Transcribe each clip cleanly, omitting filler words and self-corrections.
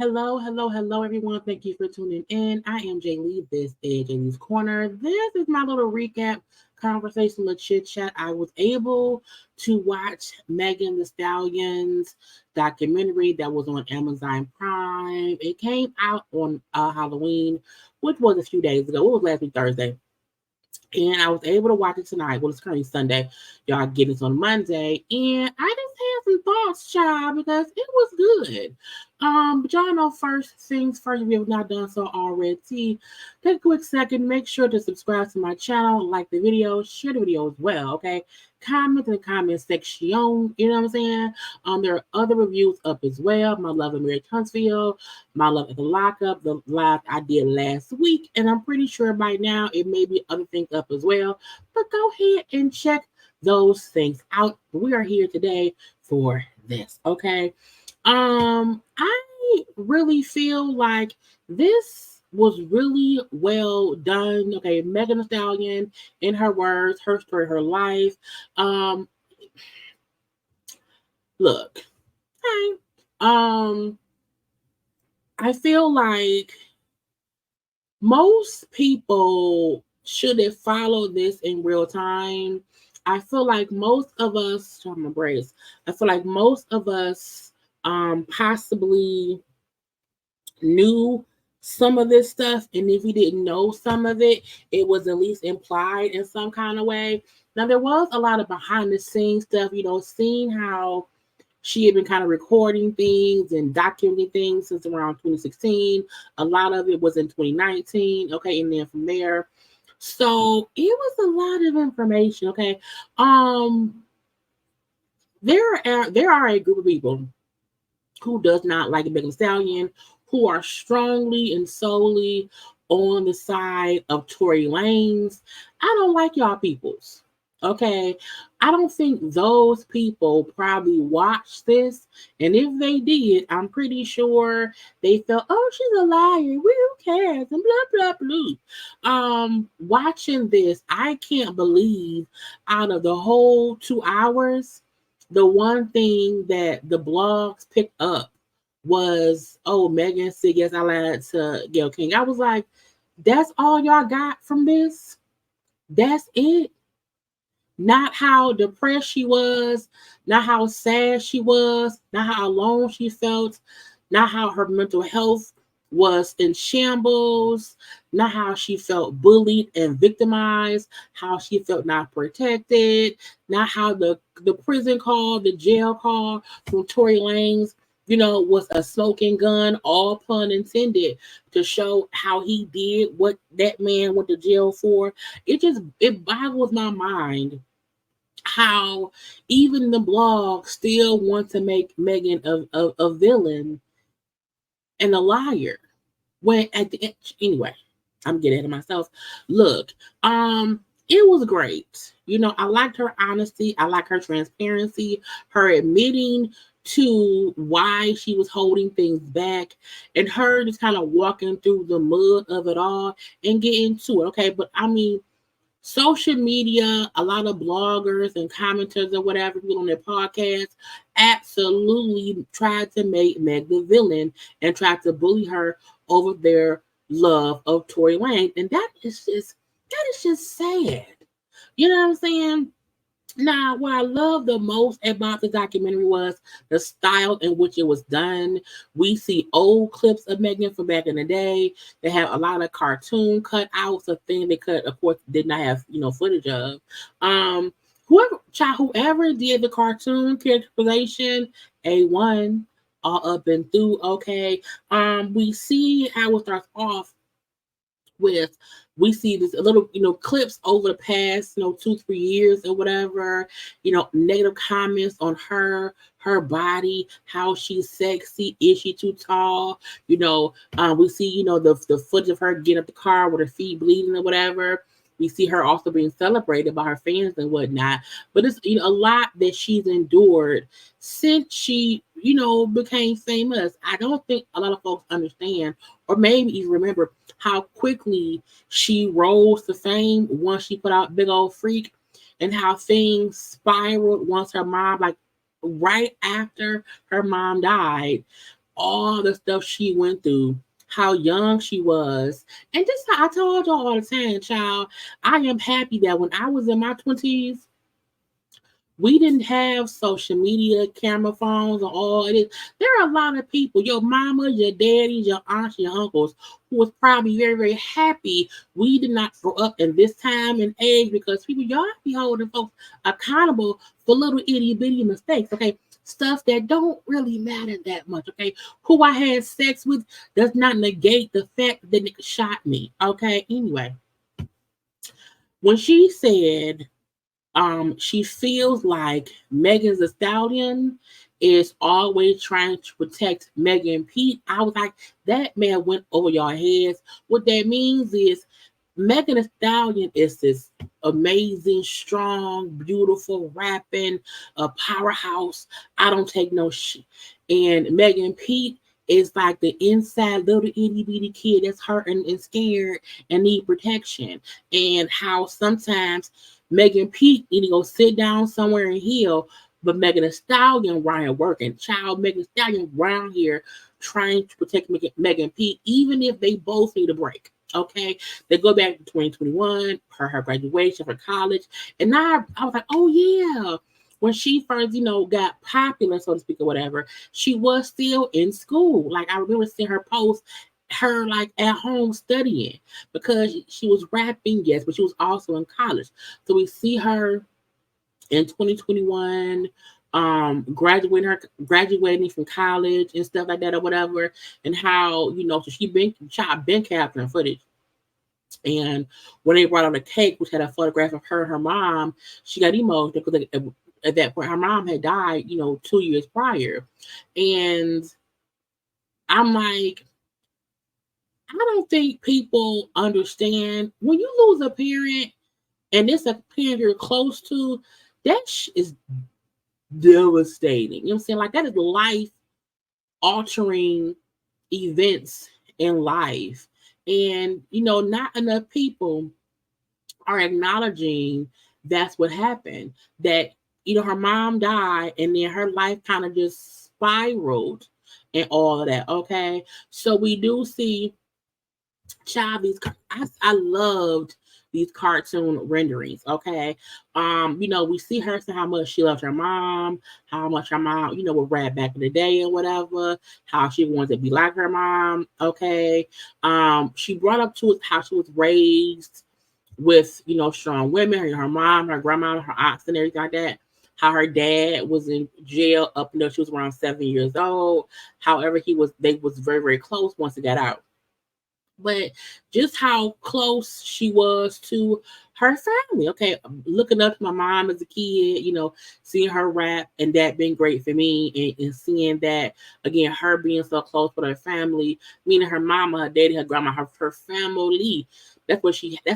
Hello, everyone. Thank you for tuning in. I am Jaylee. This is Jaylee's Corner. This is my little recap conversation, little chit chat. I was able to watch Megan the Stallion's documentary that was on Amazon Prime. It came out on Halloween, which was a few days ago. It was last week, Thursday. And I was able to watch it tonight. Well, it's currently Sunday. Y'all get this on Monday. And I just had some thoughts, child, because it was good. But y'all know first things first, if you have not done so already, take a quick second, make sure to subscribe to my channel, like the video, share the video as well, okay? Comment in the comment section, you know what I'm saying? There are other reviews up as well. My Love and Mary Huntsville, My Love at the Lockup, the live I did last week, and I'm pretty sure by now it may be other things up as well. But go ahead and check those things out. We are here today for this, okay? I really feel like this was really well done. Okay, Megan Thee Stallion, in her words, her story, her life. Um, Look, hey, I feel like most people should have followed this in real time. I feel like most of us, trying my brace. I feel like most of us possibly knew some of this stuff, and if we didn't know some of it, it was at least implied in some kind of way. Now there was a lot of behind the scenes stuff, seeing how she had been kind of recording things and documenting things since around 2016. A lot of it was in 2019. Okay, and then from there, so it was a lot of information. Okay, there are a group of people who does not like Megan Thee Stallion, who are strongly and solely on the side of Tory Lanez. I don't like y'all peoples. Okay. I don't think those people probably watched this. And if they did, I'm pretty sure they felt, oh, she's a liar. Who cares? And blah, blah, blah. Watching this, I can't believe out of the whole 2 hours, the one thing that the blogs picked up was, oh, Megan said, yes, I lied to Gayle King. I was like, that's all y'all got from this? That's it? Not how depressed she was, not how sad she was, not how alone she felt, not how her mental health was in shambles, not how she felt bullied and victimized, how she felt not protected, not how the prison call, the jail call from Tory Lanez, was a smoking gun, all pun intended, to show how he did what that man went to jail for. It boggles my mind how even the blog still want to make Megan a villain and a liar. When at the end, anyway, I'm getting ahead of myself. Look, it was great. I liked her honesty. I like her transparency, her admitting to why she was holding things back, and her just kind of walking through the mud of it all and getting to it. Okay, but I mean, social media, a lot of bloggers and commenters or whatever, people on their podcasts, absolutely tried to make Meg the villain and tried to bully her over their love of Tory Lanez. And that is just sad. You know what I'm saying? Now, what I love the most about the documentary was the style in which it was done. We see old clips of Megan from back in the day. They have a lot of cartoon cutouts of things they cut, of course, did not have footage of. Whoever did the cartoon characterization, A1, all up and through. Okay. We see how it starts off with, we see this a little clips over the past 2-3 years or whatever, negative comments on her body, how she's sexy, is she too tall, we see the footage of her getting up the car with her feet bleeding or whatever. We see her also being celebrated by her fans and whatnot. But it's a lot that she's endured since she, became famous. I don't think a lot of folks understand, or maybe even remember, how quickly she rose to fame once she put out Big Old Freak, and how things spiraled once her mom, like right after her mom died. all the stuff she went through, how young she was. And just how I told y'all all the time, child, I am happy that when I was in my 20s, we didn't have social media, camera phones, and all it is. There are a lot of people, your mama, your daddies, your aunts, your uncles, who was probably very, very happy we did not grow up in this time and age because people, y'all be holding folks accountable for little itty bitty mistakes, okay? Stuff that don't really matter that much, okay? Who I had sex with does not negate the fact that nigga shot me, okay? Anyway, when she said she feels like Megan Thee Stallion is always trying to protect Megan and Pete. I was like, that man went over your heads. What that means is Megan Thee Stallion is this amazing, strong, beautiful, rapping, powerhouse. I don't take no shit. And Megan and Pete is like the inside little itty bitty kid that's hurting and scared and need protection. And how sometimes Megan Pete need to go sit down somewhere and heal, but Megan Thee Stallion Ryan working. Child Megan Thee Stallion around here trying to protect Megan Pete, even if they both need a break. Okay, they go back to 2021, her graduation for college, and now I was like, oh yeah. When she first, got popular, so to speak, or whatever, she was still in school. Like I remember seeing her post her like at home studying because she was rapping, yes, but she was also in college. So we see her in 2021 graduating from college and stuff like that or whatever, and how so she been capturing footage. And when they brought out a cake which had a photograph of her and her mom, she got emotional because at that point her mom had died 2 years prior. And I'm like, I don't think people understand when you lose a parent and it's a parent you're close to, that is devastating. You know what I'm saying? Like that is life altering events in life. And not enough people are acknowledging that's what happened. That her mom died and then her life kind of just spiraled and all of that. Okay. So we do see child I loved these cartoon renderings. Okay, we see her say how much she loved her mom, how much her mom would rap back in the day and whatever, how she wanted to be like her mom. Okay, she brought up to us how she was raised with strong women, her mom, her grandma, her aunts, and everything like that. How her dad was in jail up until she was around 7 years old. However, they was very, very close once he got out. But just how close she was to her family. Okay, looking up to my mom as a kid, seeing her rap and that being great for me, and seeing that again, her being so close with her family, meaning her mama, her daddy, her grandma, her family. That's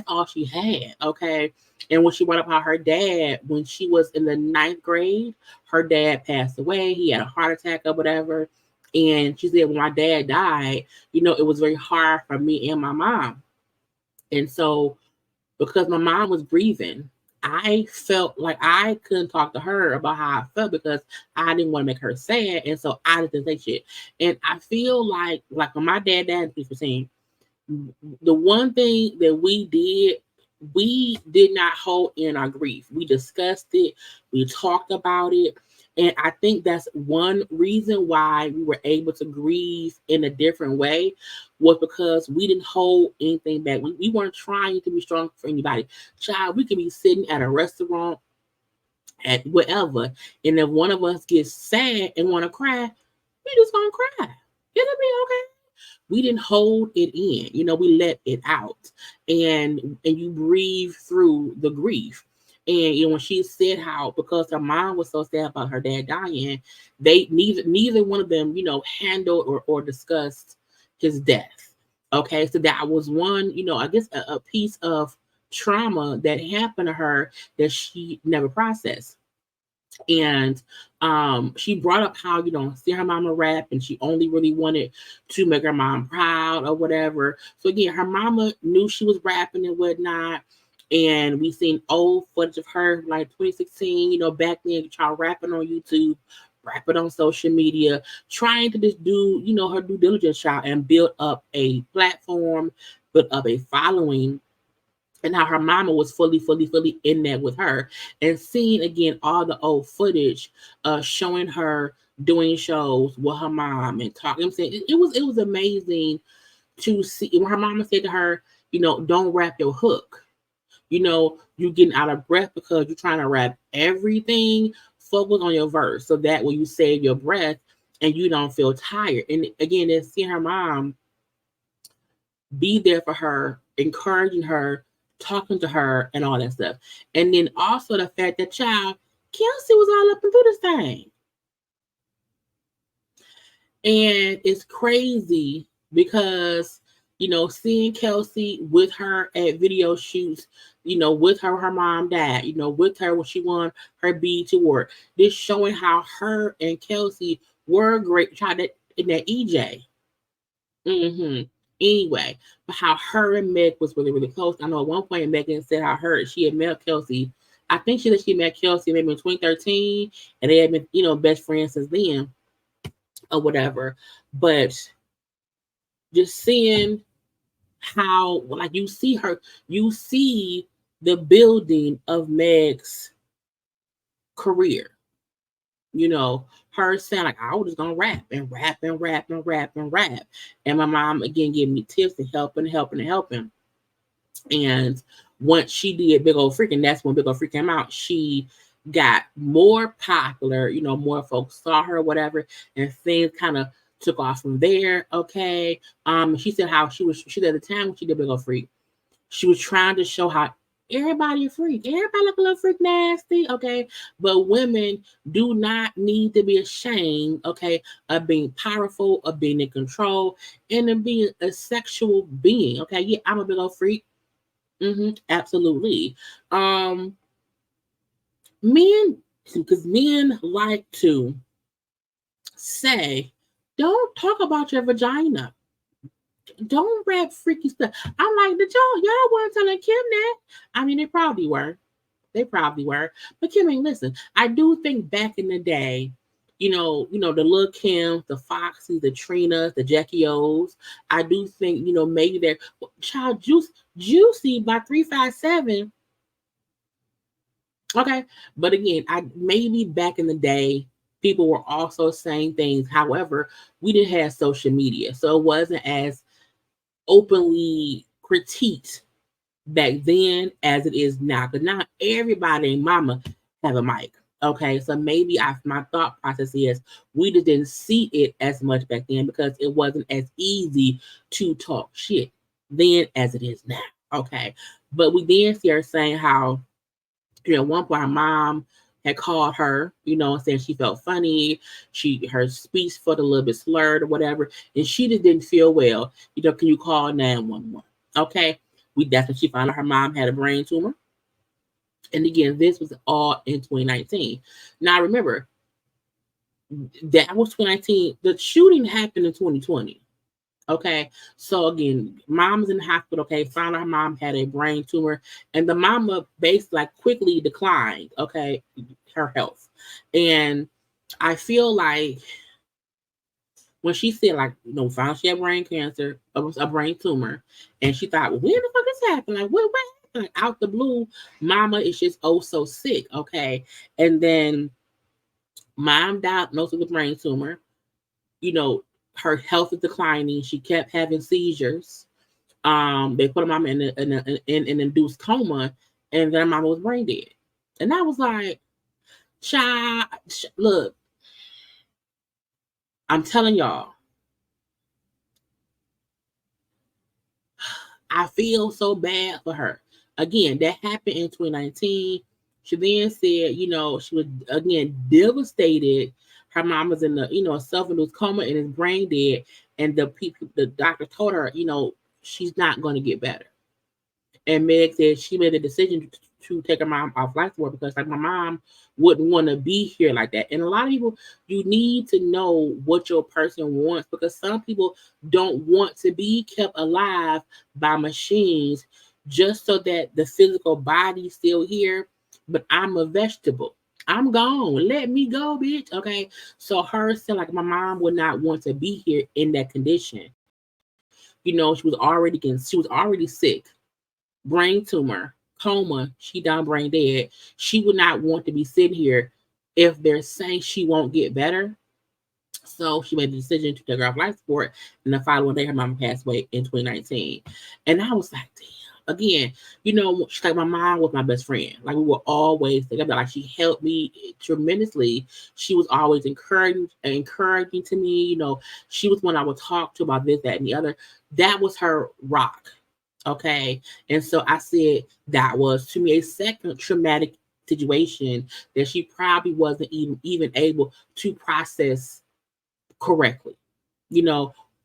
all she had. Okay. And when she brought up how her dad, when she was in the 9th grade, her dad passed away. He had a heart attack or whatever. And she said, when my dad died, it was very hard for me and my mom. And so, because my mom was grieving, I felt like I couldn't talk to her about how I felt because I didn't want to make her sad. And so I didn't say shit. And I feel like when my dad died in 2015, the one thing that we did not hold in our grief. We discussed it, we talked about it. And I think that's one reason why we were able to grieve in a different way was because we didn't hold anything back. We weren't trying to be strong for anybody. Child, we could be sitting at a restaurant at whatever, and if one of us gets sad and want to cry, we just gonna cry. It'll be okay. We didn't hold it in, we let it out, and you breathe through the grief. And when she said how because her mom was so sad about her dad dying, they neither one of them handled or discussed his death. Okay, so that was one I guess a piece of trauma that happened to her that she never processed. And she brought up how see her mama rap and she only really wanted to make her mom proud or whatever. So again, her mama knew she was rapping and whatnot, and we seen old footage of her like 2016 back then, child rapping on YouTube, rap it on social media, trying to just do, her due diligence, child, and build up a platform, build up a following, and how her mama was fully in there with her, and seeing again all the old footage showing her doing shows with her mom and talking. I'm saying it was amazing to see when her mama said to her, don't rap your hook. You're getting out of breath because you're trying to rap everything. Focus on your verse so that way you save your breath and you don't feel tired. And again, it's seeing her mom be there for her, encouraging her, talking to her, and all that stuff. And then also the fact that Kelsey was all up and through this thing. And it's crazy because, seeing Kelsey with her at video shoots, with her mom died, with her when she won her BET Award, this showing how her and Kelsey were great child in that EJ. Anyway, but how her and Meg was really, really close. I know at one point Megan said how she had met Kelsey. I think she said she met Kelsey maybe in 2013, and they had been, best friends since then or whatever. But just seeing how, like, you see the building of Meg's career. Her saying like, I was just gonna rap and rap and rap and rap and rap. And my mom again giving me tips and helping. And once she did Big Old Freak, and that's when Big Old Freak came out, she got more popular, more folks saw her, whatever, and things kind of took off from there. Okay. She said how she at the time when she did Big Old Freak, she was trying to show how everybody a freak. Everybody look a little freak nasty, okay? But women do not need to be ashamed, okay, of being powerful, of being in control, and of being a sexual being, okay? Yeah, I'm a big old freak. Absolutely. Men, because men like to say, don't talk about your vagina. Don't rap freaky stuff. I'm like, y'all weren't telling Kim that? I mean, they probably were. But Kim ain't listen. I do think back in the day, the Lil' Kim, the Foxy, the Trinas, the Jackie O's. I do think, maybe they're child Juicy by 357. Okay. But again, maybe back in the day, people were also saying things. However, we didn't have social media. So it wasn't as openly critiqued back then as it is now. Because now everybody and mama have a mic. Okay, so maybe my thought process is we just didn't see it as much back then because it wasn't as easy to talk shit then as it is now. Okay, but we then see her saying how, at one point her mom had called her, saying she felt funny. Her speech felt a little bit slurred or whatever, and she just didn't feel well. Can you call 911? Okay, that's when she found out her mom had a brain tumor. And again, this was all in 2019. Now remember, that was 2019. The shooting happened in 2020. Okay, so again, mom's in the hospital. Okay, found out her mom had a brain tumor, and the mama basically quickly declined. Okay, her health, and I feel like when she said found out she had brain cancer, a brain tumor, and she thought, well, when the fuck this happened? Like what happened? Out the blue, mama is just so sick. Okay, and then mom diagnosed with a brain tumor. Her health is declining. She kept having seizures. They put her mama in an induced coma, and then her mama was brain dead. And I was like, child, look, I'm telling y'all, I feel so bad for her. Again, that happened in 2019. She then said, she was again devastated. Her mom was in a self-induced coma and is brain dead. And the doctor told her, she's not going to get better. And Meg said she made a decision to take her mom off life support because my mom wouldn't want to be here like that. And a lot of people, you need to know what your person wants because some people don't want to be kept alive by machines just so that the physical body's still here. But I'm a vegetable. I'm gone. Let me go, bitch. Okay. So her said like my mom would not want to be here in that condition. She was already sick, brain tumor, coma, she done brain dead. She would not want to be sitting here if they're saying she won't get better. So she made the decision to take her off life support, and the following day her mama passed away in 2019. And I was like, damn. Again, she's like my mom was my best friend. Like we were always together. Like she helped me tremendously. She was always encouraging to me. She was one I would talk to about this, that, and the other. That was her rock. Okay. And so I said that was to me a second traumatic situation that she probably wasn't even able to process correctly,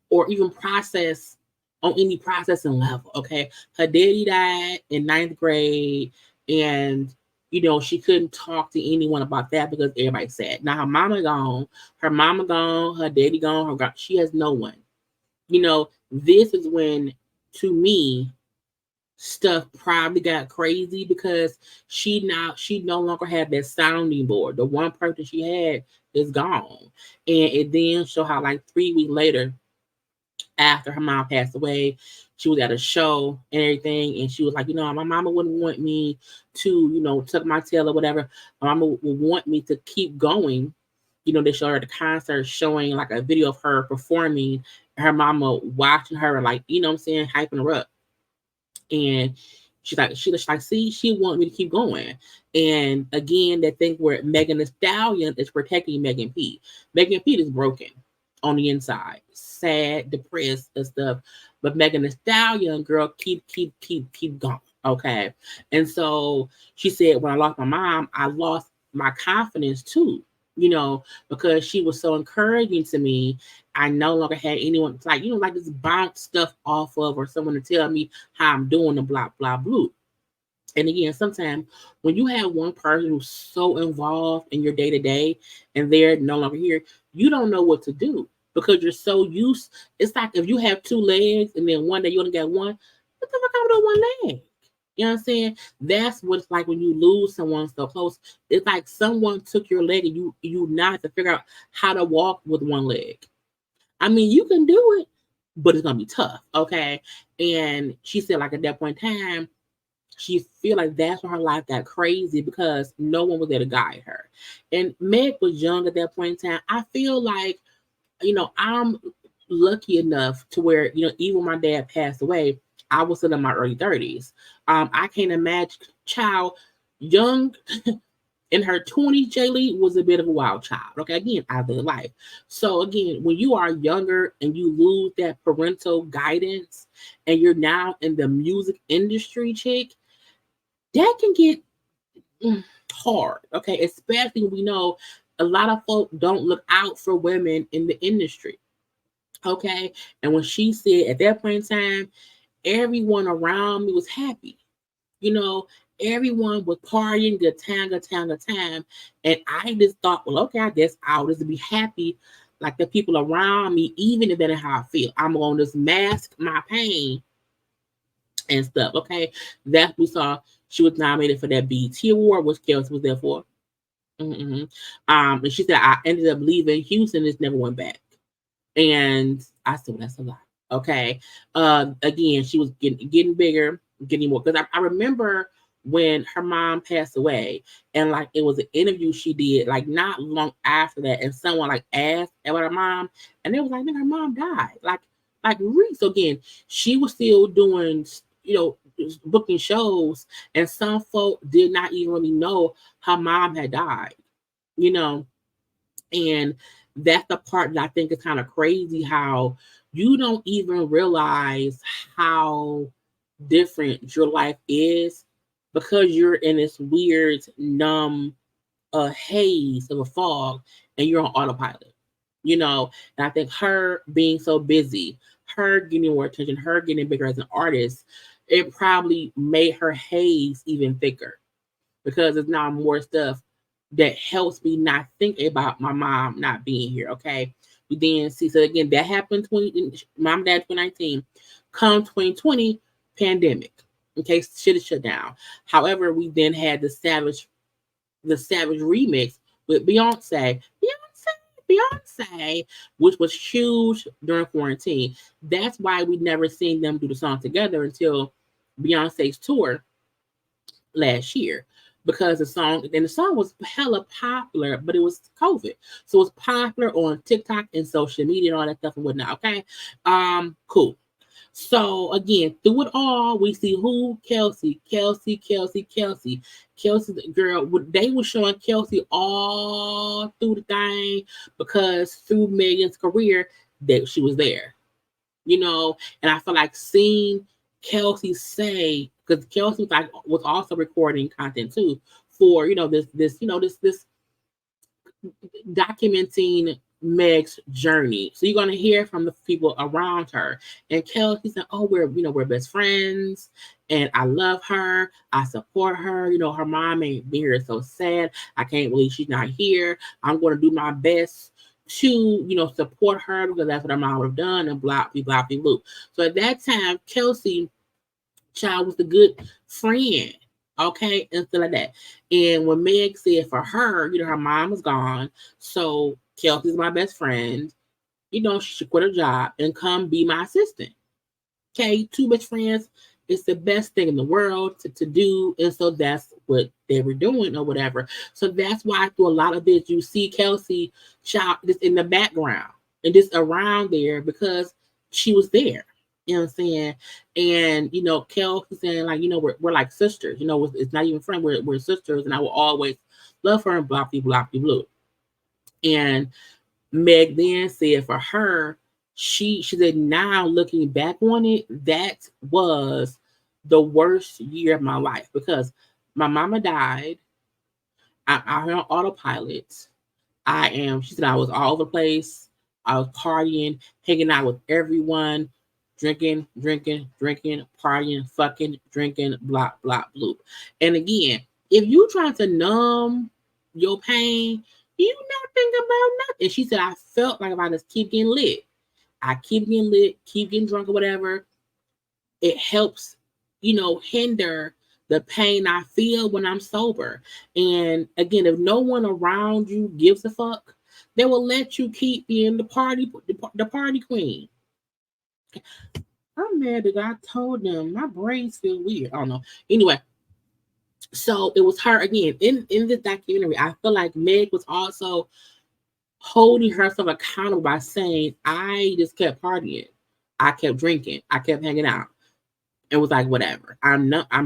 or even process on any processing level. Okay. Her daddy died in ninth grade, and she couldn't talk to anyone about that because everybody's sad. Now her mama gone, her daddy gone, she has no one. This is when, to me, stuff probably got crazy because she no longer had that sounding board. The one person she had is gone. And it then showed how like 3 weeks later, after her mom passed away, she was at a show and everything, and she was like, my mama wouldn't want me to, tuck my tail or whatever. My mama would want me to keep going. They showed her at the concert, showing like a video of her performing, her mama watching her and like, what I'm saying, hyping her up. And she's like, see, she wanted me to keep going. And again, that thing where Megan Thee Stallion is protecting Megan P. Megan P is broken on the inside, sad, depressed and stuff. But Megan Thee Stallion, girl, keep going. Okay. And so she said, when I lost my mom, I lost my confidence too. Because she was so encouraging to me. I no longer had anyone like this bounce stuff off of, or someone to tell me how I'm doing and blah, blah, blah. And again, sometimes when you have one person who's so involved in your day to day and they're no longer here, you don't know what to do because you're so used. It's like if you have 2 legs and then one day you only got one, what the fuck I'm doing one leg? You know what I'm saying? That's what it's like when you lose someone so close. It's like someone took your leg and you now have to figure out how to walk with one leg. I mean, you can do it, but it's gonna be tough, okay? And she said, like at that point in time, she feel like that's when her life got crazy because no one was there to guide her. And Meg was young at that point in time. I feel like, I'm lucky enough to where, even when my dad passed away, I was still in my early 30s. I can't imagine child young in her 20s, Jaylee was a bit of a wild child. Okay, again, out of their life. So again, when you are younger and you lose that parental guidance and you're now in the music industry, chick, that can get hard. Okay, especially when we know a lot of folk don't look out for women in the industry. Okay, and when she said at that point in time, everyone around me was happy. Everyone was partying, good time. And I just thought, well, okay, I guess I'll just be happy like the people around me, even if that ain't how I feel. I'm going to just mask my pain and stuff. Okay. That we saw she was nominated for that BET Award, which Kelsey was there for. Mm-hmm. And she said, I ended up leaving Houston, just never went back. And I said, well, that's a lot. Okay. Again, she was getting bigger, getting more. Because I remember when her mom passed away, and like it was an interview she did, like not long after that, and someone like asked about her mom, and they was like, her mom died. Like really. So again, she was still doing, booking shows, and some folk did not even really know her mom had died, and that's the part that I think is kind of crazy, how you don't even realize how different your life is because you're in this weird, numb haze of a fog and you're on autopilot, And I think her being so busy, her getting more attention, her getting bigger as an artist, it probably made her haze even thicker because there's now more stuff that helps me not think about my mom not being here. Okay. We then see, so again, that happened mom and dad 2019. Come 2020, pandemic. Okay, shit is shut down. However, we then had the Savage the Savage remix with Beyonce, which was huge during quarantine. That's why we never seen them do the song together until Beyonce's tour last year. Because the song was hella popular, but it was COVID. So it was popular on TikTok and social media and all that stuff and whatnot. Okay. Cool. So again, through it all, we see who? Kelsey. Kelsey, the girl, they were showing Kelsey all through the thing because through Megan's career, that she was there. And I feel like seeing Kelsey say, because Kelsey was also recording content too for this documenting Meg's journey. So you're gonna hear from the people around her. And Kelsey said, "Oh, we're best friends, and I love her. I support her. Her mom ain't been here, so sad. I can't believe she's not here. I'm gonna do my best to support her because that's what her mom would have done." And blah blah blah blah. So at that time, Kelsey child was the good friend. Okay, and stuff like that. And when Meg said for her, her mom was gone, so Kelsey's my best friend. She should quit her job and come be my assistant. Okay, two best friends. It's the best thing in the world to do. And so that's what they were doing or whatever. So that's why through a lot of this, you see Kelsey child just in the background and just around there because she was there. You know what I'm saying? And Kelsey saying like, we're like sisters. It's not even friends. We're sisters, and I will always love her and blah blah blah blah blah. And Meg then said for her, she said now looking back on it, that was the worst year of my life because my mama died. I'm out here on autopilot. She said I was all over the place. I was partying, hanging out with everyone, drinking, partying, fucking, drinking, blah, blah, blah. And again, if you trying to numb your pain, you not think about nothing. She said, I felt like if I just keep getting lit, keep getting drunk or whatever, it helps, hinder the pain I feel when I'm sober. And again, if no one around you gives a fuck, they will let you keep being the party queen. I'm mad that I told them my brains feel weird. I don't know. Anyway, so it was her again in this documentary. I feel like Meg was also holding herself accountable by saying, I just kept partying, I kept drinking, I kept hanging out. It was like whatever. I'm numbing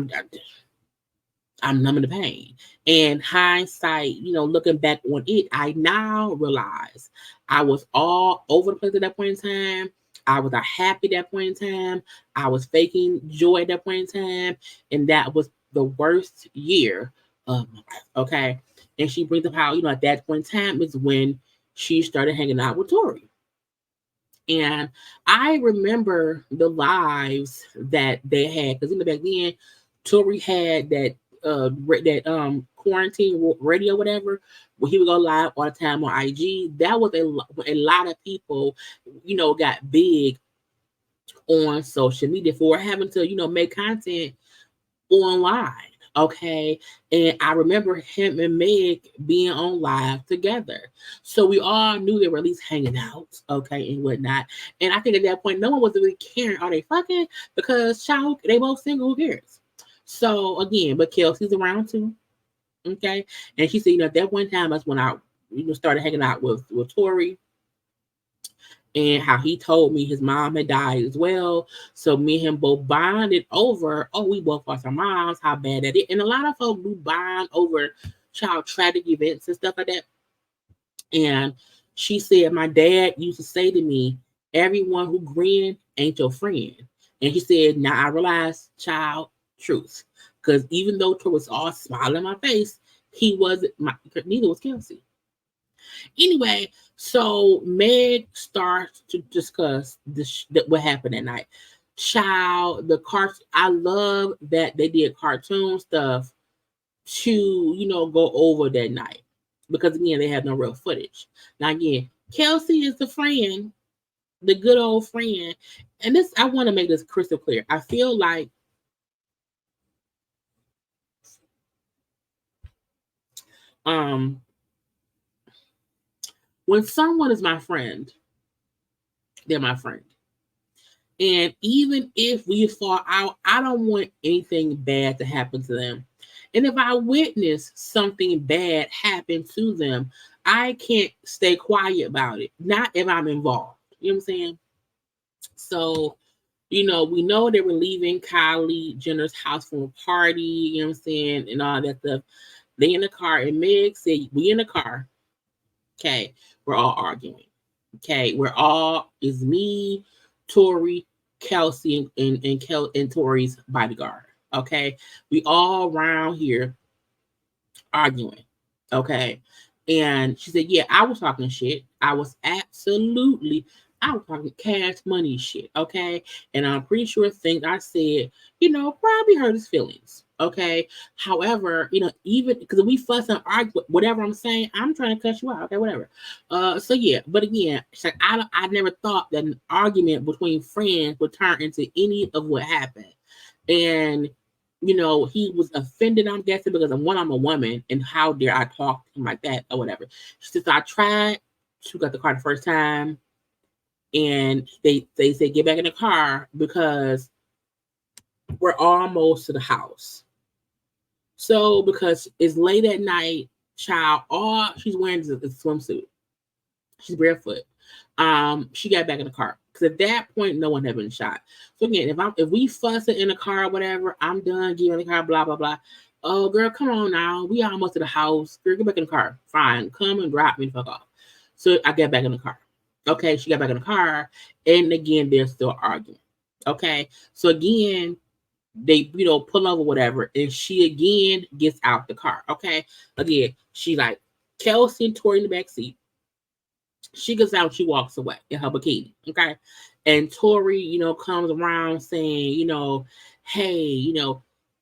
the pain. And hindsight, looking back on it, I now realize I was all over the place at that point in time. I was happy at that point in time. I was faking joy at that point in time. And that was the worst year of my life. Okay. And she brings up how, at that point in time is when she started hanging out with Tory. And I remember the lives that they had. Because back then, Tory had that quarantine radio, whatever, where he would go live all the time on IG. That was a lot of people, got big on social media for having to, make content online. Okay. And I remember him and Meg being on live together. So we all knew they were at least hanging out, okay, and whatnot. And I think at that point, no one was really caring, are they fucking? Because child, they both single, who cares? So again, but Kelsey's around too. Okay. And she said, at that one time, that's when I started hanging out with Tory. And how he told me his mom had died as well. So me and him both bonded over, we both lost our moms, how bad that is. And a lot of folks do bond over child tragic events and stuff like that. And she said, my dad used to say to me, everyone who grin ain't your friend. And he said, now I realize, child, truth. Because even though Tor was all smiling in my face, neither was Kelsey. Anyway, so Meg starts to discuss what happened that night. Child, I love that they did cartoon stuff to, go over that night. Because again, they have no real footage. Now again, Kelsey is the friend, the good old friend. And this, I want to make this crystal clear. I feel like When someone is my friend, they're my friend. And even if we fall out, I don't want anything bad to happen to them. And if I witness something bad happen to them, I can't stay quiet about it. Not if I'm involved. You know what I'm saying? So, we know they were leaving Kylie Jenner's house for a party, you know what I'm saying, and all that stuff. They in the car, and Meg said, we in the car. Okay, we're all arguing. Okay, is me, Tory, Kelsey, and Tory's bodyguard. Okay, we all around here arguing. Okay, and she said, "Yeah, I was talking shit. I was talking cash money shit." Okay, and I'm pretty sure things I said, probably hurt his feelings. Okay, however, even because we fuss and argue, whatever I'm saying, I'm trying to cut you out. Okay, whatever. So yeah, but again, it's like I never thought that an argument between friends would turn into any of what happened, and he was offended, I'm guessing, because I'm a woman, and how dare I talk to him like that or whatever. She said, I tried to get the car the first time, and they said, get back in the car because we're almost to the house. So, because it's late at night, child, all she's wearing is a swimsuit. She's barefoot. She got back in the car because at that point, no one had been shot. So again, if we fuss it in the car or whatever, I'm done getting in the car. Blah blah blah. Oh girl, come on now. We almost to the house. Girl, get back in the car. Fine, come and drop me the fuck off. So I got back in the car. Okay, she got back in the car, and again, they're still arguing. Okay, so again, they pull over whatever, and she again gets out the car. Okay, again, she like Kelsey and Tory in the back seat. She gets out, she walks away in her bikini. Okay. And Tory, comes around saying, hey,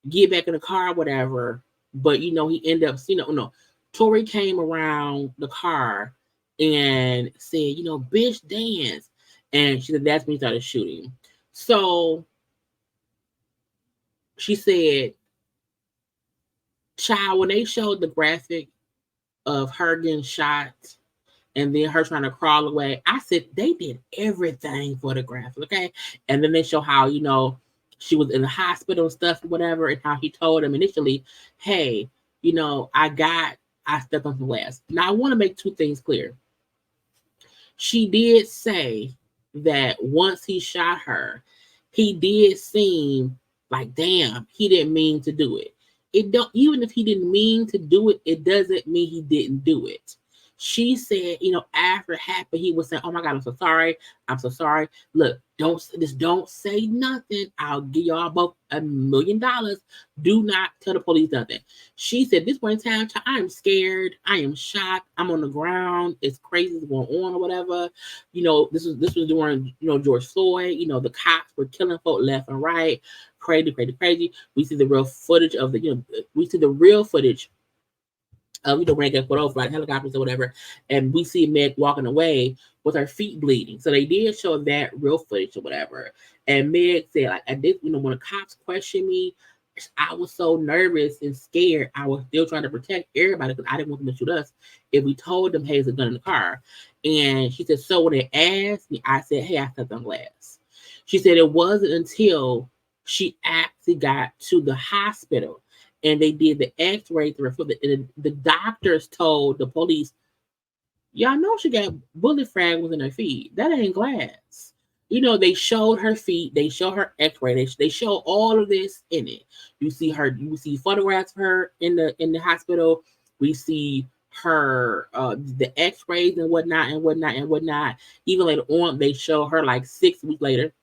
get back in the car, whatever. But, he ended up, no. Tory came around the car and said, bitch, dance. And she said, that's when he started shooting. So she said, child, when they showed the graphic of her getting shot, and then her trying to crawl away, I said, they did everything for the graphic, okay? And then they show how, she was in the hospital and stuff, whatever, and how he told him initially, hey, I stepped on some glass. Now, I want to make two things clear. She did say that once he shot her, he did seem like, damn, he didn't mean to do it. Even if he didn't mean to do it, it doesn't mean he didn't do it. She said, after it happened, he was saying, oh my God, I'm so sorry. I'm so sorry. Look, don't say nothing. I'll give y'all both $1 million. Do not tell the police nothing. She said, this point in time, I am scared. I am shocked. I'm on the ground. It's crazy what's going on or whatever. This was during, George Floyd. The cops were killing folk left and right. Crazy. We see the real footage of when they get put over by helicopters or whatever, and we see Meg walking away with her feet bleeding. So they did show that real footage or whatever. And Meg said, like, I did, when the cops questioned me, I was so nervous and scared. I was still trying to protect everybody because I didn't want them to shoot us if we told them, hey, there's a gun in the car. And she said, so when they asked me, I said, hey, I stepped on glass. She said it wasn't until she actually got to the hospital and they did the x-ray and the doctors told the police, y'all know she got bullet fragments in her feet. That ain't glass. They showed her feet. They show her x-ray. They show all of this in it. You see photographs of her in the hospital. We see her the x-rays and whatnot. Even later on, they show her like 6 weeks later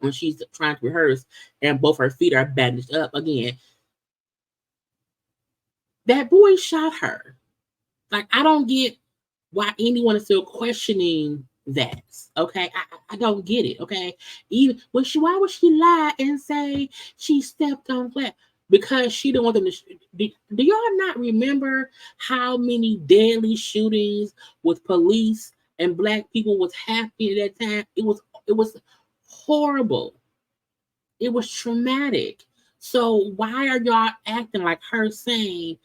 when she's trying to rehearse and both her feet are bandaged up again. That boy shot her. Like, I don't get why anyone is still questioning that. Okay, I don't get it. Okay, why would she lie and say she stepped on glass? Because she didn't want them to. Do y'all not remember how many deadly shootings with police and black people was happening at that time? It was horrible. It was traumatic. So why are y'all acting like her saying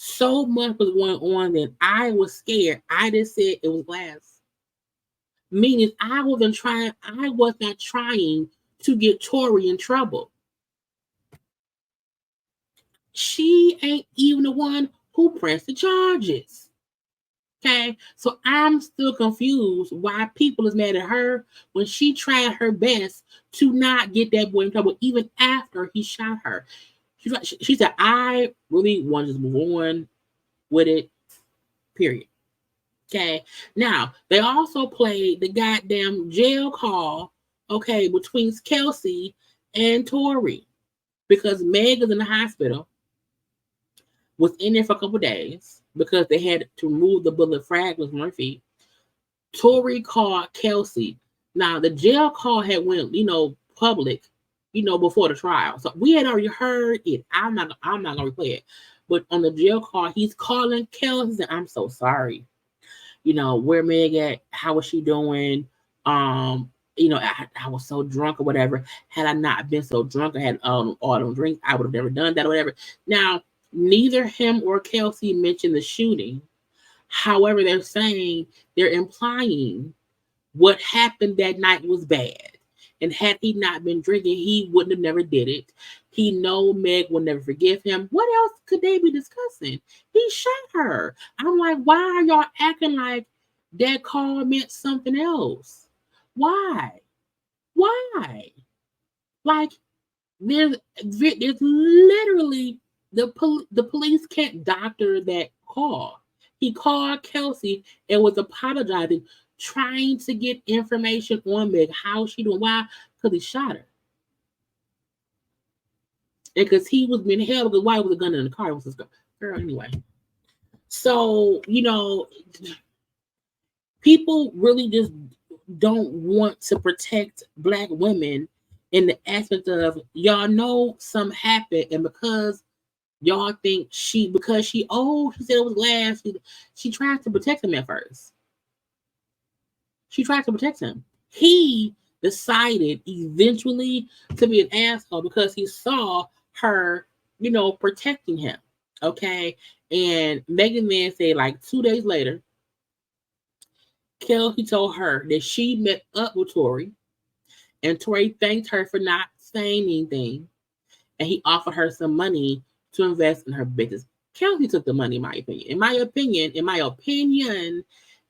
So much was going on that I was scared. I just said it was glass. Meaning I was not trying to get Tory in trouble. She ain't even the one who pressed the charges. Okay, so I'm still confused why people is mad at her when she tried her best to not get that boy in trouble, even after he shot her. She said, I really want to just move on with it, period. Okay, now they also played the goddamn jail call, okay, between Kelsey and Tory because Meg is in the hospital, was in there for a couple days because they had to remove the bullet fragments from her feet. Tory called Kelsey. Now the jail call had went, public, before the trial. So we had already heard it. I'm not gonna replay it. But on the jail call, he's calling Kelsey. I'm so sorry. Where Meg at? How was she doing? I was so drunk or whatever. Had I not been so drunk, I had all them drinks, I would have never done that or whatever. Now, neither him or Kelsey mentioned the shooting. However, they're implying what happened that night was bad. And had he not been drinking, he wouldn't have never did it. He know Meg will never forgive him. What else could they be discussing? He shot her. I'm like, why are y'all acting like that call meant something else? Why? Why? Like, there's literally the police can't doctor that call. He called Kelsey and was apologizing, trying to get information on Meg, how she doing. Why? Because he shot her. And because he was being held, because why was a gun in the car? It was his girl anyway. So, people really just don't want to protect Black women in the aspect of y'all know something happened, and because y'all think she said it was glass, she tried to protect him at first. She tried to protect him. He decided eventually to be an asshole because he saw her, protecting him. Okay. And Megan then said, like 2 days later, Kelsey told her that she met up with Tory, and Tory thanked her for not saying anything, and he offered her some money to invest in her business. Kelsey took the money, in my opinion. In my opinion,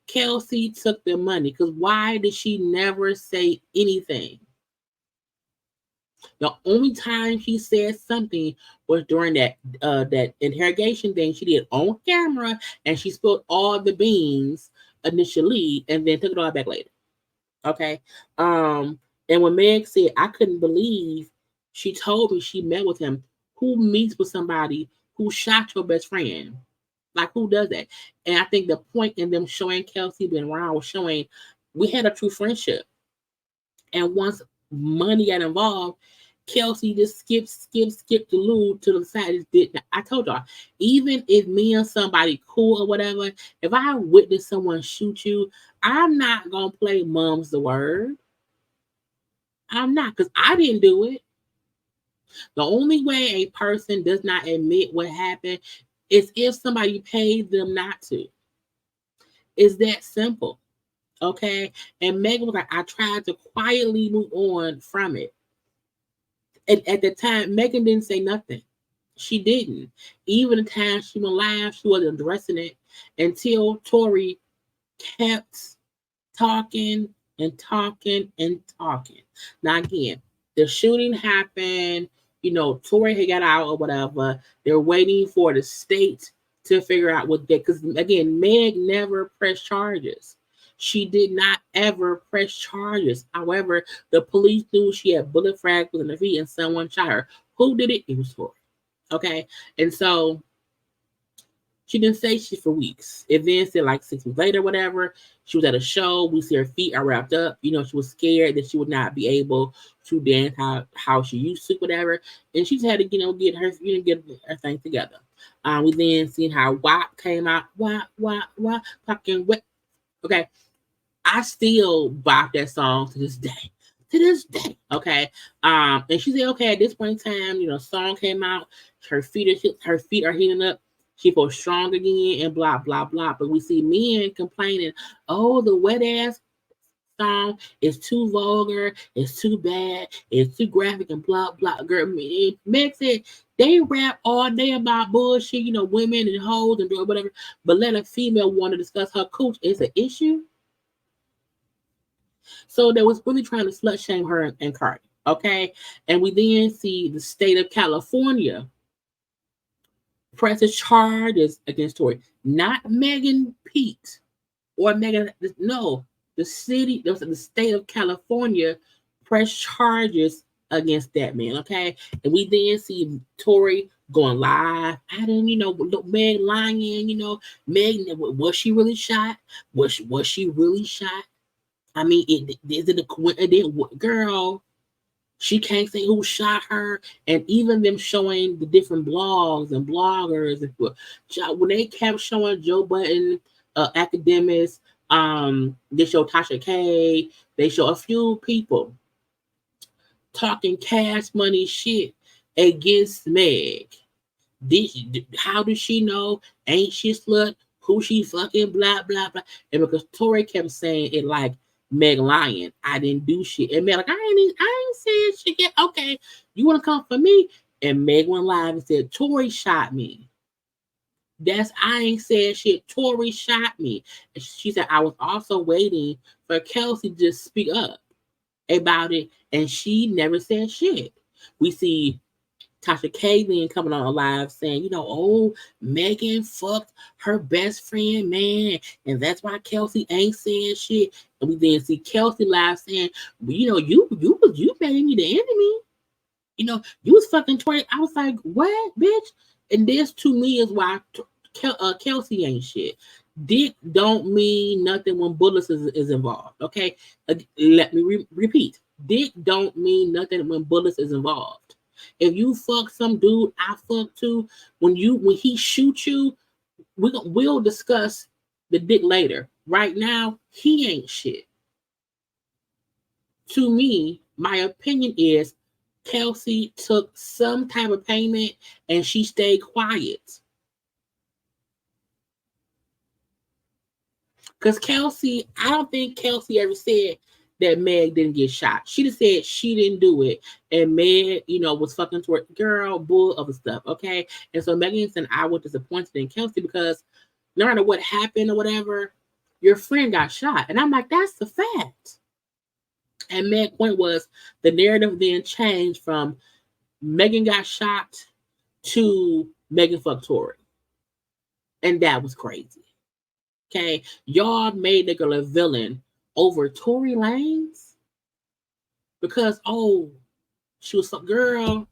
Kelsey took the money because why did she never say anything? The only time she said something was during that interrogation thing she did on camera, and she spilled all the beans initially and then took it all back later. Okay. And when Meg said, I couldn't believe she told me she met with him. Who meets with somebody who shot your best friend? Like, who does that? And I think the point in them showing Kelsey being around was showing we had a true friendship. And once money got involved, Kelsey just skipped the lube to the side. I told y'all, even if me and somebody cool or whatever, if I witness someone shoot you, I'm not gonna play mum's the word. I'm not, because I didn't do it. The only way a person does not admit what happened is if somebody paid them not to. It's that simple. Okay. And Megan was like, I tried to quietly move on from it. And at the time, Megan didn't say nothing. She didn't. Even the time she went live, she wasn't addressing it until Tory kept talking and talking and talking. Now, again, the shooting happened. Tory had got out or whatever. They're waiting for the state to figure out what they, because again, Meg never pressed charges. She did not ever press charges. However, the police knew she had bullet fragments in her feet and someone shot her. Who did it? It was Tory. Okay. And so she didn't say shit for weeks. It then said like 6 weeks later, whatever. She was at a show. We see her feet are wrapped up. She was scared that she would not be able to dance how she used to, whatever. And she just had to, get her, get her thing together. We then seen how WAP came out. WAP, fucking wet. Okay. I still bop that song to this day. Okay. And she said, okay, at this point in time, song came out. Her feet are healing up. She feels strong again and blah, blah, blah. But we see men complaining, oh, the wet ass song is too vulgar, it's too bad, it's too graphic and blah, blah. Girl, Meg said they rap all day about bullshit, women and hoes and doing whatever. But let a female want to discuss her cooch is an issue. So they was really trying to slut shame her and Cardi. Okay. And we then see the state of California presses charges against Tory. Not Megan Pete or Megan. No, the state of California press charges against that man. Okay. And we then see Tory going live. I didn't, Meg lying, Meg, was she really shot? Was she really shot? I mean, is it a coincidence? Girl, she can't say who shot her. And even them showing the different blogs and bloggers, when they kept showing Joe Budden, academics, they show Tasha K, they show a few people talking cash money shit against Meg. How does she know? Ain't she slut? Who she fucking? Blah, blah, blah. And because Tory kept saying it like, Meg lying, I didn't do shit. And Meg like, I ain't saying shit yet. Okay, you want to come for me? And Meg went live and said, Tory shot me. I ain't said shit. Tory shot me. And she said, I was also waiting for Kelsey to just speak up about it. And she never said shit. We see Tasha K then coming on live saying, oh, Megan fucked her best friend, man. And that's why Kelsey ain't saying shit. And we then see Kelsey live saying, well, you made me the enemy. You was fucking Tory. I was like, what, bitch? And this to me is why Kelsey ain't shit. Dick don't mean nothing when bullets is involved. Okay, let me repeat. Dick don't mean nothing when bullets is involved. If you fuck some dude I fuck too, when he shoots you, we'll discuss the dick later. Right now, he ain't shit. To me, my opinion is Kelsey took some type of payment and she stayed quiet. Because Kelsey, I don't think Kelsey ever said that Meg didn't get shot. She just said she didn't do it. And Meg, was fucking toward girl, bull, other stuff. Okay. And so Megan said, I was disappointed in Kelsey because no matter what happened or whatever, your friend got shot. And I'm like, that's the fact. And Meg's point was the narrative then changed from Megan got shot to Megan fucked Tory. And that was crazy. Okay. Y'all made the girl a villain over Tory Lanez because she was some girl.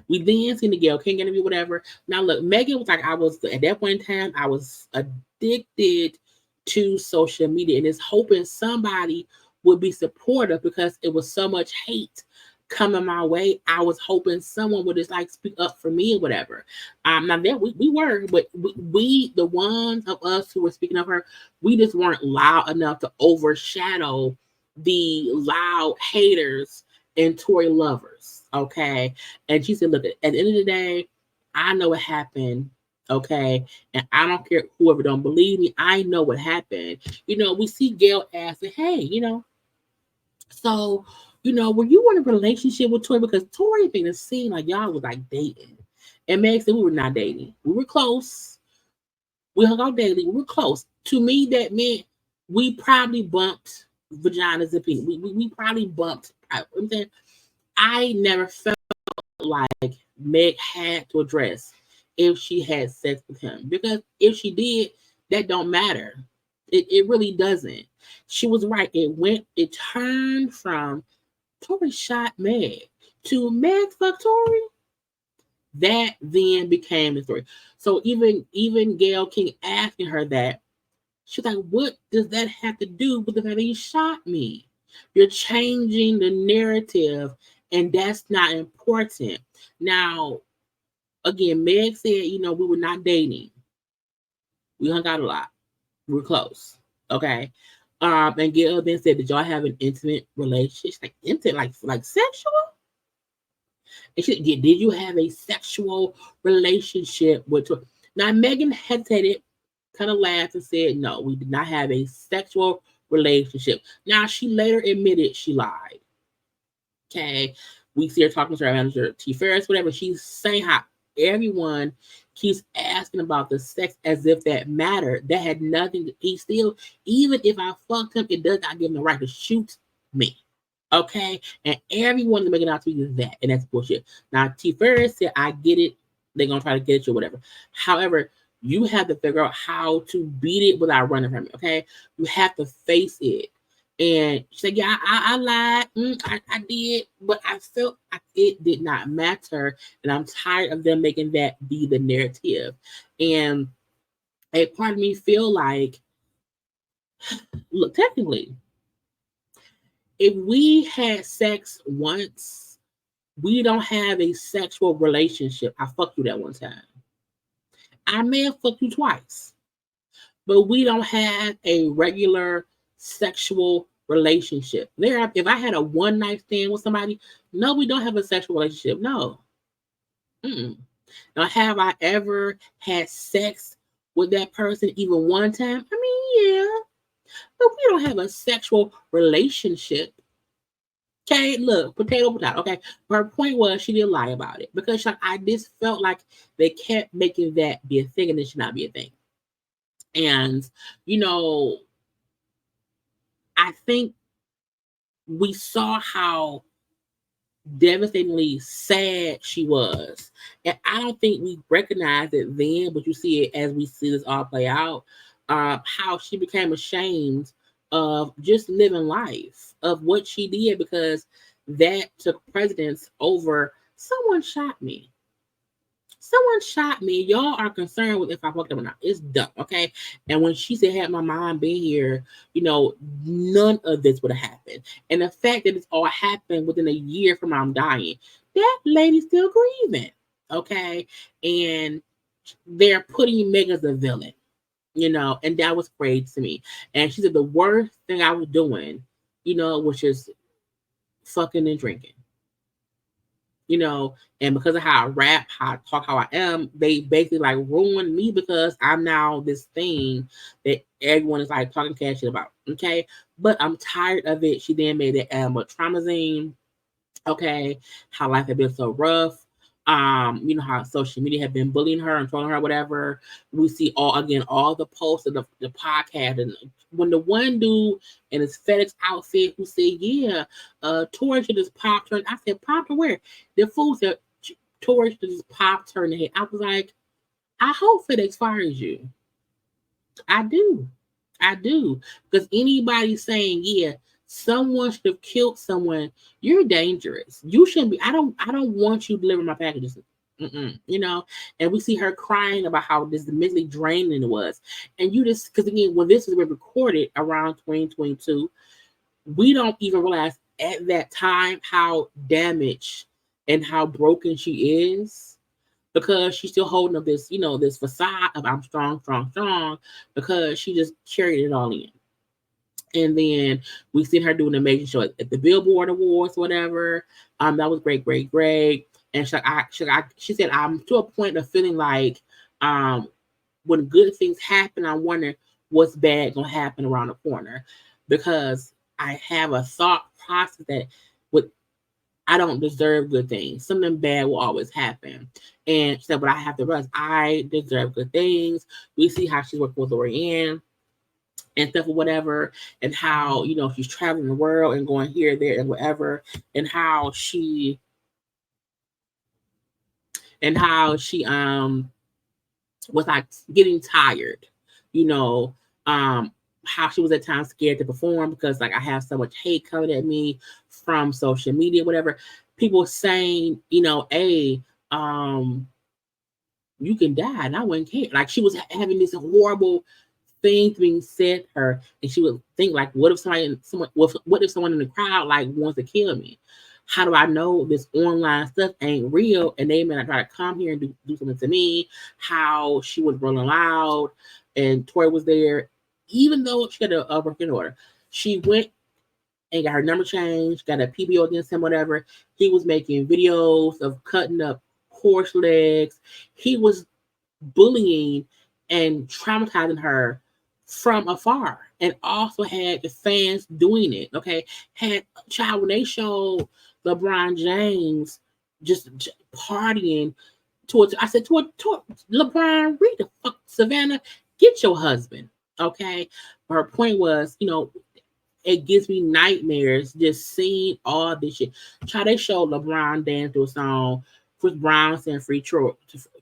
We then seen the Gayle King interview, whatever. Now look, Megan was like, at that point in time, I was addicted to social media and is hoping somebody would be supportive because it was so much hate coming my way. I was hoping someone would just like speak up for me or whatever. Now that we were, but we the ones of us who were speaking of her, we just weren't loud enough to overshadow the loud haters and Tory lovers. Okay. And she said, look, at the end of the day, I know what happened. Okay. And I don't care whoever don't believe me. I know what happened. We see Gayle asking, hey, so were you in a relationship with Tory? Because Tory made it seem like y'all was like dating. And Meg said we were not dating. We were close. We hung out daily. We were close. To me, that meant we probably bumped vaginas and penis. We probably bumped. I'm saying I never felt like Meg had to address if she had sex with him. Because if she did, that don't matter. It really doesn't. She was right. It turned from Tory shot Meg to Meg fuck Tory. That then became the story. So even Gayle King asking her that, she's like, what does that have to do with the fact that he shot me? You're changing the narrative, and that's not important. Now, again, Meg said, we were not dating. We hung out a lot. We were close. Okay. And Gayle then said, did y'all have an intimate relationship? Like intimate, like sexual? And she said, did you have a sexual relationship with Tory? Now, Megan hesitated, kind of laughed and said, no, we did not have a sexual relationship. Now, she later admitted she lied. Okay. We see her talking to her manager, T. Ferris, whatever. She's saying how everyone keeps asking about the sex as if that mattered. That had nothing to, he still, even if I fucked him, it does not give him the right to shoot me. Okay. And everyone is making out to be that. And that's bullshit. Now, T. Ferris said, I get it. They're going to try to get at you or whatever. However, you have to figure out how to beat it without running from it. Okay. You have to face it. And she said, yeah, I lied. I did, but I felt like it did not matter. And I'm tired of them making that be the narrative. And a part of me feel like, look, technically, if we had sex once, we don't have a sexual relationship. I fucked you that one time. I may have fucked you twice, but we don't have a regular sexual relationship. If I had a one night stand with somebody, no, we don't have a sexual relationship. No. Mm-mm. Now, have I ever had sex with that person even one time? I mean, yeah, but we don't have a sexual relationship. Okay, look, potato. Okay, her point was she didn't lie about it because like, I just felt like they kept making that be a thing and it should not be a thing. And I think we saw how devastatingly sad she was. And I don't think we recognized it then, but you see it as we see this all play out, how she became ashamed of just living life, of what she did, because that took precedence over someone shot me. Someone shot me. Y'all are concerned with if I fucked up or not. It's dumb, okay? And when she said, had my mom been here, none of this would have happened. And the fact that it's all happened within a year from mom dying, that lady's still grieving, okay? And they're putting Meg as a villain, and that was crazy to me. And she said the worst thing I was doing, was just fucking and drinking. And because of how I rap, how I talk, how I am, they basically like ruined me because I'm now this thing that everyone is like talking cash shit about. Okay. But I'm tired of it. She then made it Traumazine. Okay. How life had been so rough. How social media had been bullying her and trolling her, whatever. We see all the posts of the podcast. And when the one dude in his FedEx outfit who said, yeah, Tory should just pop her. I said, pop her where? The fool said, Tory should just pop her in the head. I was like, I hope FedEx fires you. I do. Because anybody saying, yeah, someone should have killed someone, you're dangerous. You shouldn't be. I don't want you delivering my packages. And we see her crying about how this mentally draining it was. And you just, because again, when this was recorded around 2022, we don't even realize at that time how damaged and how broken she is, because she's still holding up this, this facade of I'm strong, because she just carried it all in. And then we seen her doing an amazing show at the Billboard Awards, whatever. That was great. And she said, I'm to a point of feeling like when good things happen, I wonder what's bad gonna happen around the corner, because I have a thought process that I don't deserve good things. Something bad will always happen. And she said, but I have to realize I deserve good things. We see how she's working with Lorianne and stuff or whatever, and how she's traveling the world and going here, there, and whatever, and how she was like getting tired, how she was at times scared to perform because like I have so much hate coming at me from social media, whatever. People saying, hey, you can die, and I wouldn't care. Like she was having this horrible things being said to her, and she would think like, what if someone in the crowd like wants to kill me? How do I know this online stuff ain't real and they may not try to come here and do something to me? How she was rolling loud and Tory was there, even though she had a working order. She went and got her number changed, got a PBO against him, whatever. He was making videos of cutting up horse legs. He was bullying and traumatizing her from afar, and also had the fans doing it. Okay, had child when they showed LeBron James just partying towards. I said toward LeBron, read the fuck Savannah, get your husband. Okay, her point was, it gives me nightmares just seeing all this shit. Child, they showed LeBron dance to a song. Chris Brown saying free Troy.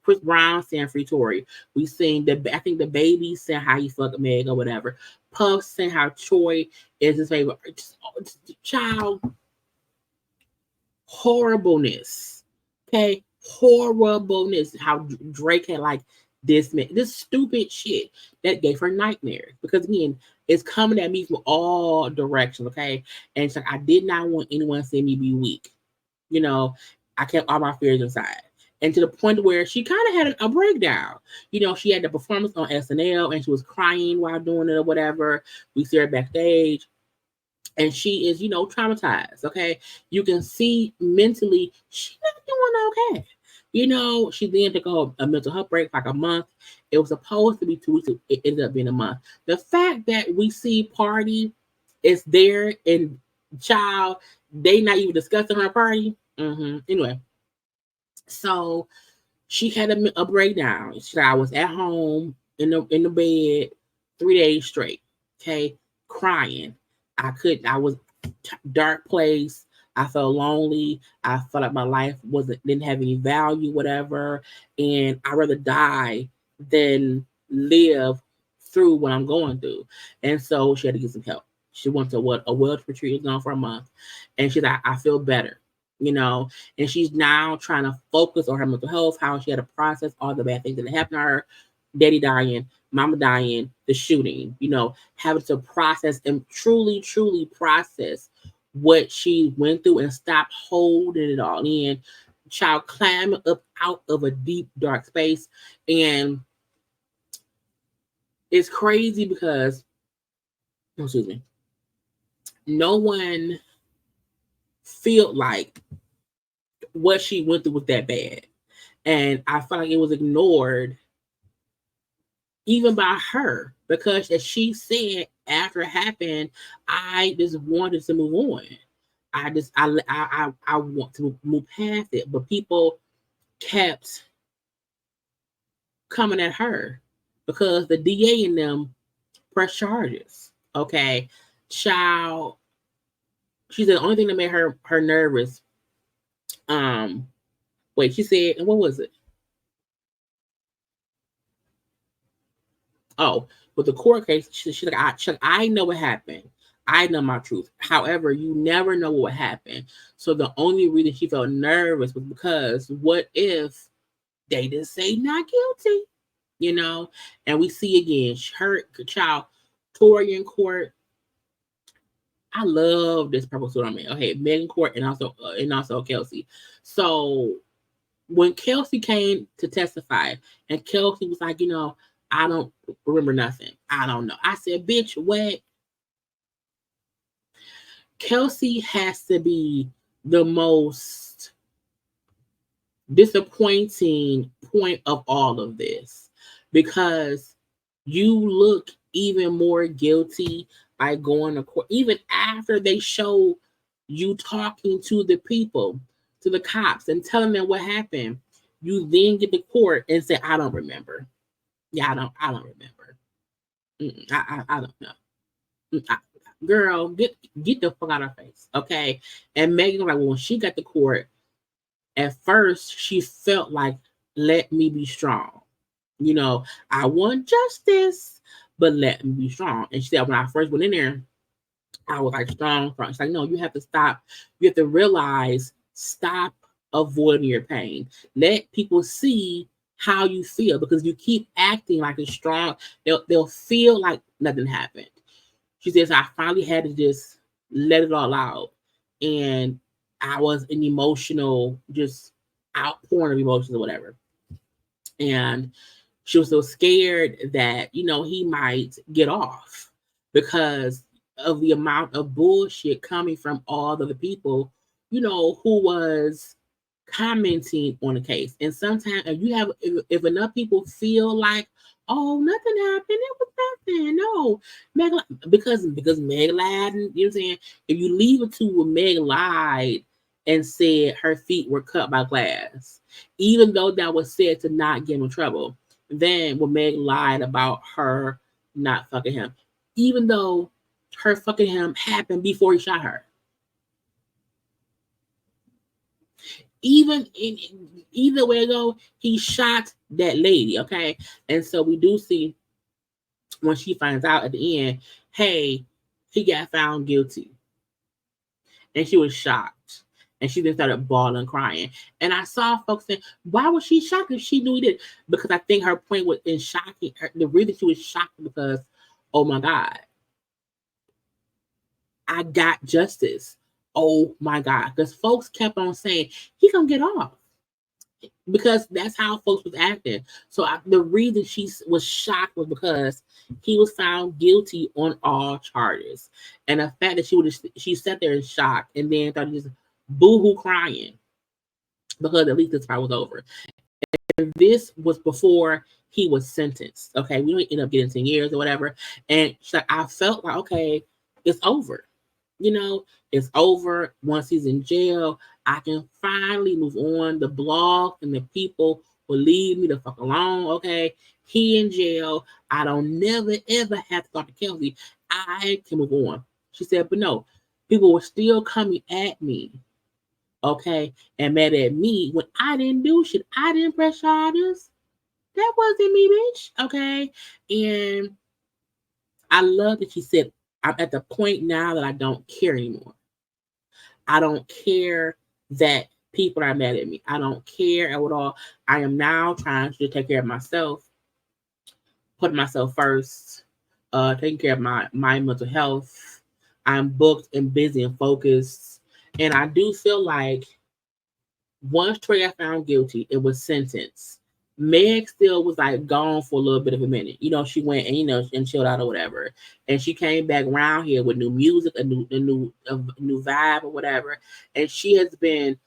Chris Brown saying free Tory. We seen I think the baby saying how he fucked Meg or whatever. Puff saying how Troy is his favorite. Child, horribleness. Okay, horribleness. How Drake had like this stupid shit that gave her nightmares, because again, it's coming at me from all directions. Okay, and it's like I did not want anyone to see me be weak. I kept all my fears inside. And to the point where she kind of had a breakdown. She had the performance on SNL and she was crying while doing it or whatever. We see her backstage and she is, traumatized. Okay. You can see mentally she's not doing okay. She then took a mental health break, like a month. It was supposed to be 2 weeks. It ended up being a month. The fact that we see Party is there and child, they not even discussing her party. Anyway, so she had a breakdown. I was at home in the bed 3 days straight. Okay, crying. I was dark place. I felt lonely. I felt like my life didn't have any value, whatever. And I'd rather die than live through what I'm going through. And so she had to get some help. She went to a wellness retreat, was gone for a month, and she's like, I feel better. And she's now trying to focus on her mental health, how she had to process all the bad things that happened to her, daddy dying, mama dying, the shooting, having to process and truly, truly process what she went through and stop holding it all in. Child climbing up out of a deep, dark space. And it's crazy because, excuse me, no one felt like what she went through was that bad. And I felt like it was ignored even by her, because as she said after it happened, I just wanted to move on. I want to move past it. But people kept coming at her because the DA in them pressed charges. Okay. Child, she said the only thing that made her nervous. Wait, she said, and what was it? Oh, with the court case, she's like, I know what happened. I know my truth. However, you never know what happened. So the only reason she felt nervous was because what if they just say not guilty? And we see again, her child, Tory in court. I love this purple suit on me. Okay, Megan Court and also Kelsey. So when Kelsey came to testify, and Kelsey was like, I don't remember nothing. I don't know. I said, bitch, what? Kelsey has to be the most disappointing point of all of this, because you look even more guilty by going to court, even after they show you talking to the people, to the cops, and telling them what happened. You then get to court and say, I don't remember. Yeah, I don't remember. I don't know. Girl, get the fuck out of her face, okay? And Megan, like, when she got to court, at first she felt like, let me be strong. I want justice, but let me be strong. And she said, when I first went in there, I was like strong. She's like, no, you have to stop. You have to realize, stop avoiding your pain. Let people see how you feel, because you keep acting like it's strong. They'll feel like nothing happened. She says, I finally had to just let it all out. And I was an emotional, just outpouring of emotions or whatever. And she was so scared that, he might get off, because of the amount of bullshit coming from all of the people, who was commenting on the case. And sometimes if enough people feel like, oh, nothing happened, it was nothing. No, Meg, because Meg lied, you know what I'm saying? If you leave it to where Meg lied and said her feet were cut by glass, even though that was said to not get him in trouble, then when Meg lied about her not fucking him, even though her fucking him happened before he shot her. Either way go, he shot that lady, okay? And so we do see when she finds out at the end, hey, he got found guilty. And she was shocked. And she then started bawling, crying. And I saw folks saying, why was she shocked if she knew he did? Because I think her point was in shocking her. The reason she was shocked because, oh my God, I got justice. Oh my God. Because folks kept on saying, he gonna get off. Because that's how folks was acting. So the reason she was shocked was because he was found guilty on all charges. And the fact that she sat there in shock and then started just boo-hoo crying because at least this part was over. And this was before he was sentenced. Okay, we don't end up getting 10 years or whatever. And she's like, I felt like, okay, it's over. It's over. Once he's in jail, I can finally move on. The blog and the people will leave me the fuck alone. Okay, he in jail. I don't never ever have to talk to Kelsey. I can move on. She said, but no, people were still coming at me. Okay, and mad at me when I didn't do shit. I didn't press charges. That wasn't me, bitch. Okay, and I love that she said, I'm at the point now that I don't care anymore. I don't care that people are mad at me. I don't care at all. I am now trying to take care of myself, putting myself first, taking care of my mental health. I'm booked and busy and focused. And I do feel like once Tory got found guilty, it was sentenced. Meg still was like gone for a little bit of a minute. She went and and chilled out or whatever. And she came back around here with new music, a new vibe or whatever. And she has been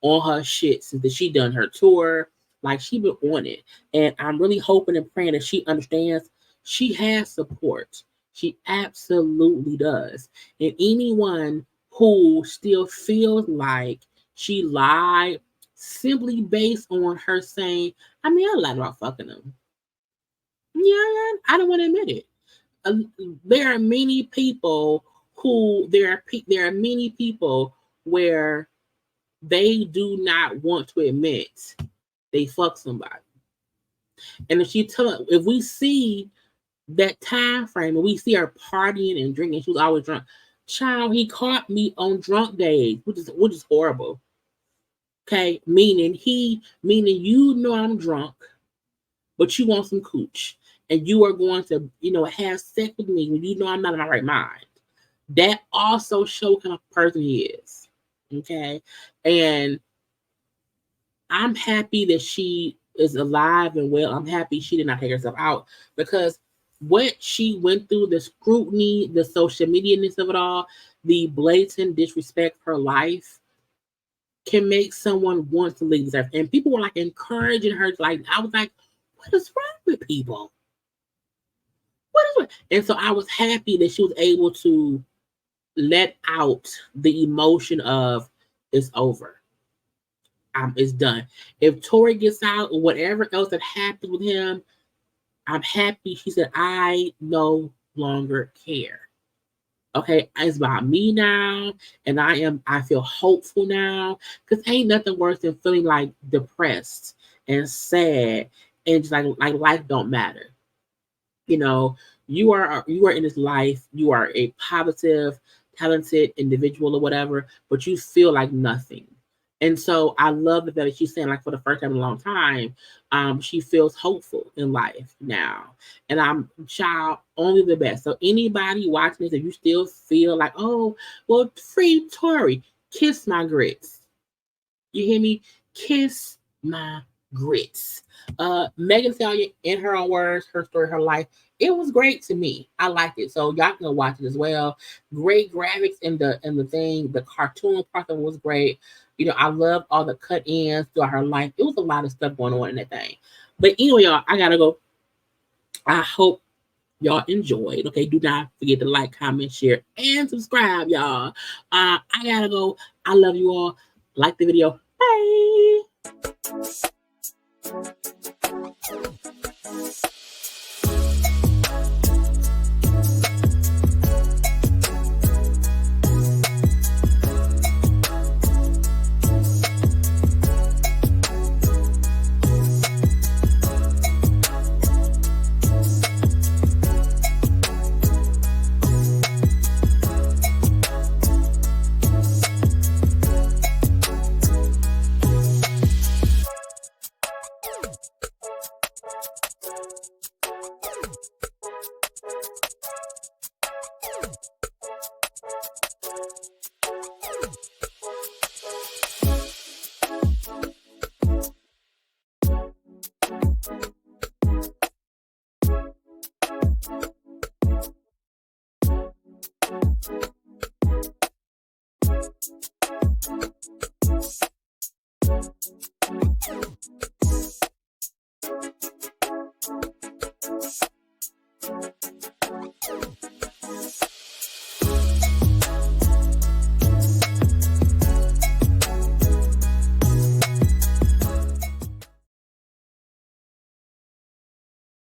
on her shit since she done her tour. Like she been on it. And I'm really hoping and praying that she understands she has support. She absolutely does. And anyone who still feels like she lied simply based on her saying, I lied about fucking him. Yeah, I don't want to admit it. There are many people where they do not want to admit they fuck somebody. And if we see that time frame and we see her partying and drinking, she was always drunk. Child, he caught me on drunk days, which is horrible. Okay, meaning I'm drunk, but you want some cooch, and you are going to have sex with me when I'm not in my right mind. That also shows what kind of person he is. Okay, and I'm happy that she is alive and well. I'm happy she did not take herself out because what she went through, the scrutiny, the social media-ness of it all, the blatant disrespect for her life can make someone want to leave this earth. And people were like encouraging her. I was like, what is wrong with people? And so I was happy that she was able to let out the emotion of it's over. It's done. If Tory gets out or whatever else that happened with him, I'm happy. She said, I no longer care. Okay, it's about me now, and I feel hopeful now, because ain't nothing worse than feeling like depressed and sad and just like life don't matter. You are in this life, you are a positive, talented individual or whatever, but you feel like nothing. And so I love that she's saying, like, for the first time in a long time, she feels hopeful in life now. And I'm only the best. So anybody watching this, if you still feel like, oh, well, free Tory, kiss my grits. You hear me? Kiss my grits. Megan Thee Stallion, in her own words, her story, her life, it was great to me. I liked it, so y'all can go watch it as well. Great graphics in the thing. The cartoon part of it was great. You know, I loved all the cut ins throughout her life. It was a lot of stuff going on in that thing. But anyway, y'all, I gotta go. I hope y'all enjoyed. Okay, do not forget to like, comment, share, and subscribe, y'all. I gotta go. I love you all. Like the video. Bye.